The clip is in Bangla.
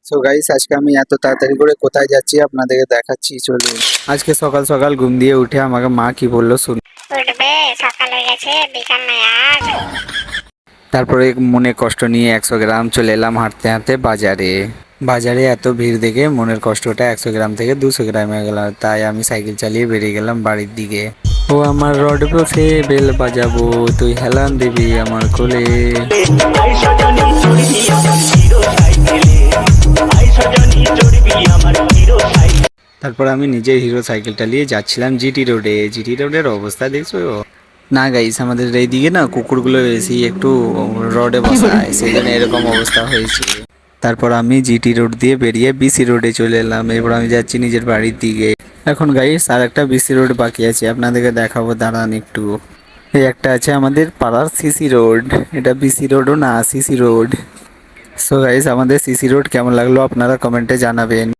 সো গাইস, আজকে আমি এত তাড়াতাড়ি করে কোথায় যাচ্ছি আপনাদেরকে দেখাচ্ছি, চলুন। আজকে সকাল সকাল ঘুম দিয়ে উঠে আমাকে মা কি বললো শুনুন। উঠবে, সকাল হয়ে গেছে, বিকাল নাই আর। তারপরে মনে কষ্ট নিয়ে 100 গ্রাম চলে এলাম হাঁটতে হাঁটতে বাজারে। বাজারে এত ভিড় দেখে মনের কষ্টটা 100 গ্রাম থেকে 200 গ্রাম হয়ে গেল, তাই আমি সাইকেল চালিয়ে বেরিয়ে গেলাম বাড়ির দিকে। ও আমার রড বসে বেল বাজাবো, তুই হেলান দিবি আমার কোলে। তারপর আমি নিজে হিরো সাইকেলটা নিয়ে যাচ্ছিলাম জিটি রোডে। জিটি রোডের অবস্থা দেখছো? না গাইস, আমাদের এইদিকে না কুকুরগুলো বেশি একটু রোডে বসায়, সেই জন্য এরকম অবস্থা হয়েছে। তারপর আমি জিটি রোড দিয়ে বেরিয়ে বিসি রোডে চলে এলাম। এরপর আমি যাচ্ছি নিজের বাড়ির দিকে। এখন গাইস আর একটা বিসি রোড বাকি আছে, আপনাদেরকে দেখাবো, দাঁড়ান একটু। এই একটা আছে আমাদের পাড়ার সিসি রোড, এটা বিসি রোডও না, সিসি রোড। সো গাইস, আমাদের সিসি রোড কেমন লাগলো আপনারা কমেন্টে জানাবেন।